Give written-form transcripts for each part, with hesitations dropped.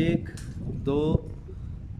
1 2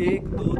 1 2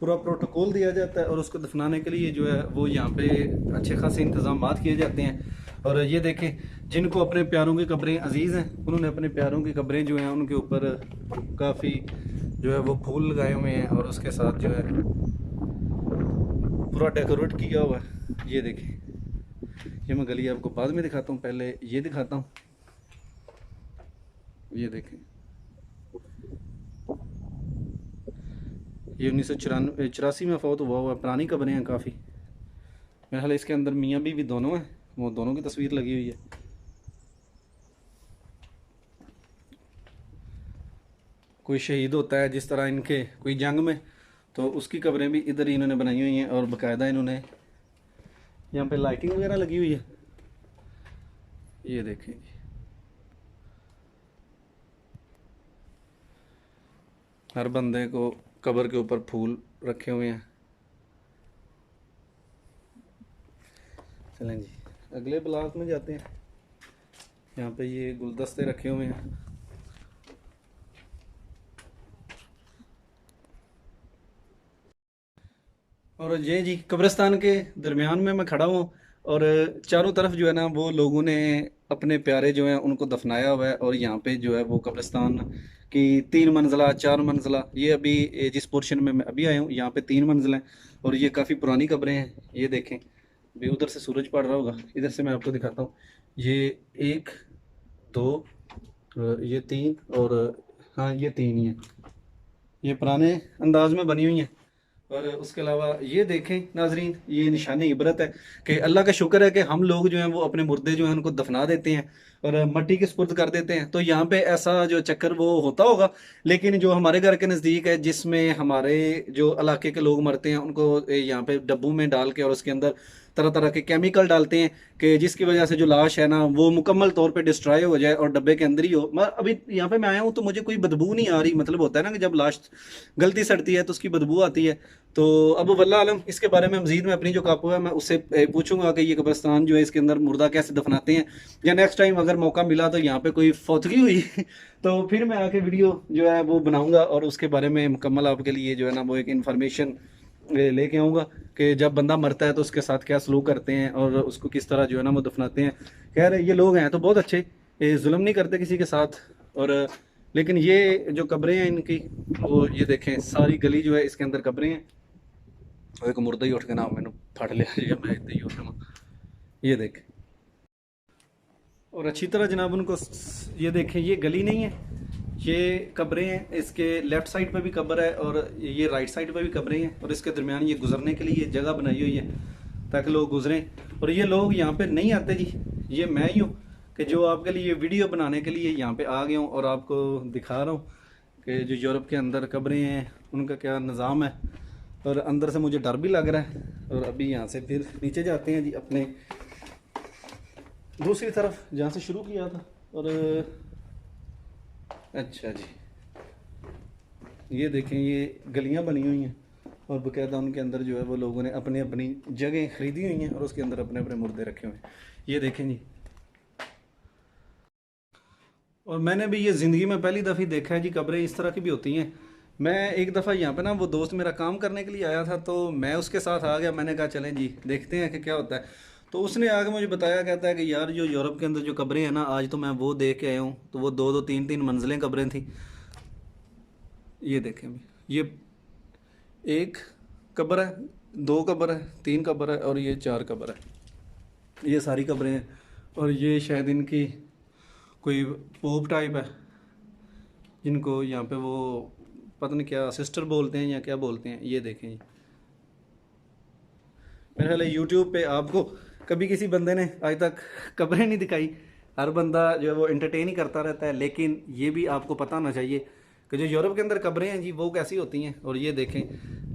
पूरा प्रोटोकॉल दिया जाता है और उसको दफनाने के लिए जो है वो यहाँ पे अच्छे खासे इंतज़ामात किए जाते हैं। और ये देखें, जिनको अपने प्यारों की कब्रें अजीज़ हैं, उन्होंने अपने प्यारों की कब्रें जो हैं उनके ऊपर काफ़ी जो है वो फूल लगाए हुए हैं और उसके साथ जो है पूरा डेकोरेट किया हुआ है। ये देखें, ये मैं गली आपको बाद में दिखाता हूँ, पहले ये दिखाता हूँ। ये देखें, ये 1984 में फौत हुआ है, पुरानी कब्रें हैं काफ़ी। मेरे ख्याल इसके अंदर मियाँ बीवी दोनों हैं, वो दोनों की तस्वीर लगी हुई है। कोई शहीद होता है जिस तरह इनके कोई जंग में, तो उसकी कब्रें भी इधर ही इन्होंने बनाई हुई हैं और बाकायदा इन्होंने यहाँ पे लाइटिंग वगैरह लगी हुई है। ये देखें, हर बंदे को कब्र के ऊपर फूल रखे हुए हैं। चलें जी, अगले ब्लॉक में जाते हैं। यहाँ पे ये गुलदस्ते रखे हुए हैं। और ये जी कब्रिस्तान के दरमियान में मैं खड़ा हूँ और चारों तरफ जो है ना वो लोगों ने अपने प्यारे जो हैं उनको दफनाया हुआ है। और यहाँ पे जो है वो कब्रिस्तान की 3 मंजिला 4 मंजिला, ये अभी जिस पोर्शन में मैं अभी आया हूँ यहाँ पे 3 मंजिलें और ये काफ़ी पुरानी कब्रें हैं। ये देखें, अभी उधर से सूरज पड़ रहा होगा, इधर से मैं आपको दिखाता हूँ। ये 1 2 ये 3 और हाँ ये 3 ही है, ये पुराने अंदाज में बनी हुई हैं। और उसके अलावा ये देखें नाजरीन, ये निशानी इबरत है कि अल्लाह का शुक्र है कि हम लोग जो हैं वो अपने मुर्दे जो हैं उनको दफना देते हैं और मट्टी के सुपुर्द कर देते हैं। तो यहाँ पे ऐसा जो चक्कर वो होता होगा, लेकिन जो हमारे घर के नज़दीक है जिसमें हमारे जो इलाके के लोग मरते हैं उनको यहाँ पे डब्बों में डाल के और उसके अंदर तरह तरह के केमिकल डालते हैं कि जिसकी वजह से जो लाश है ना वो मुकम्मल तौर पे डिस्ट्रॉय हो जाए और डब्बे के अंदर ही हो। मैं अभी यहाँ पे मैं आया हूँ तो मुझे कोई बदबू नहीं आ रही। मतलब होता है ना कि जब लाश गलती सड़ती है तो उसकी बदबू आती है। तो अब वल्लाह आलम इसके बारे में मजीद मैं अपनी जो कापू है मैं उससे पूछूंगा कि ये कब्रिस्तान जो है इसके अंदर मुर्दा कैसे दफनाते हैं, या नेक्स्ट टाइम अगर मौका मिला तो यहाँ पे कोई फौतगी हुई तो फिर मैं आके वीडियो जो है वो बनाऊंगा और उसके बारे में मुकम्मल आपके लिए जो है ना वो एक इन्फॉर्मेशन लेके आऊँगा कि जब बंदा मरता है तो उसके साथ क्या सलूक करते हैं और उसको किस तरह जो है ना वो दफनाते हैं। खैर ये लोग हैं तो बहुत अच्छे, ये जुल्म नहीं करते किसी के साथ। और लेकिन ये जो कब्रें हैं इनकी, वो ये देखें सारी गली जो है इसके अंदर कब्रें हैं। और एक मुर्दा ही उठ के ना मैंने फट लिया, मैं इतना ही उठना। ये देखें, और अच्छी तरह जनाब उनको ये देखें, ये गली नहीं है, ये कब्रें हैं। इसके लेफ़्ट साइड पे भी कब्र है और ये राइट साइड पे भी कब्रें हैं और इसके दरमियान ये गुजरने के लिए जगह बनाई हुई है ताकि लोग गुजरें। और ये लोग यहाँ पे नहीं आते जी, ये मैं ही हूँ कि जो आपके लिए वीडियो बनाने के लिए यहाँ पे आ गया हूँ और आपको दिखा रहा हूँ कि जो यूरोप के अंदर कब्रें हैं उनका क्या निज़ाम है। और अंदर से मुझे डर भी लग रहा है। और अभी यहाँ से फिर नीचे जाते हैं जी अपने दूसरी तरफ जहाँ से शुरू किया था। और अच्छा जी, ये देखें ये गलियाँ बनी हुई हैं और बाकायदा उनके अंदर जो है वो लोगों ने अपनी अपनी जगह खरीदी हुई हैं और उसके अंदर अपने अपने मुर्दे रखे हुए हैं। ये देखें जी, और मैंने भी ये ज़िंदगी में पहली दफ़ा ही देखा है जी, कब्रें इस तरह की भी होती हैं। मैं एक दफ़ा यहाँ पे ना वो दोस्त मेरा काम करने के लिए आया था तो मैं उसके साथ आ गया। मैंने कहा चलें जी देखते हैं कि क्या होता है। तो उसने आगे मुझे बताया, कहता है कि यार जो यूरोप के अंदर जो कब्रें हैं ना, आज तो मैं वो देख के आया हूँ तो वो 2 2 3 3 मंजिलें कब्रें थी। ये देखें अभी, ये 1 कब्र है, 2 कब्र है, 3 कब्र है और ये 4 कब्र है। ये सारी कब्रें हैं और ये शायद इनकी कोई पोप टाइप है जिनको यहाँ पे वो पता नहीं क्या सिस्टर बोलते हैं या क्या बोलते हैं। ये देखें जी, मेरे ख्याल यूट्यूब पे आपको कभी किसी बंदे ने आज तक कब्रें नहीं दिखाई। हर बंदा जो है वो एंटरटेन ही करता रहता है, लेकिन ये भी आपको पता होना चाहिए कि जो यूरोप के अंदर कब्रें हैं जी वो कैसी होती हैं। और ये देखें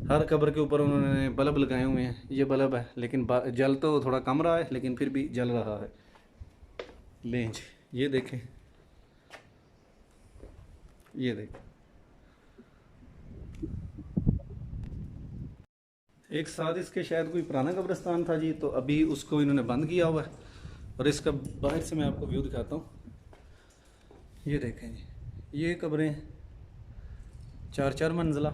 हर कब्र के ऊपर उन्होंने बल्ब लगाए हुए हैं। ये बल्ब है लेकिन जल तो थोड़ा कम रहा है लेकिन फिर भी जल रहा है। लें जी, ये देखें, ये देखें, एक साथ इसके शायद कोई पुराना कब्रिस्तान था जी, तो अभी उसको इन्होंने बंद किया हुआ है। और इसका बाहर से मैं आपको व्यू दिखाता हूँ। ये देखें जी, ये कब्रें 4 4 मंजिला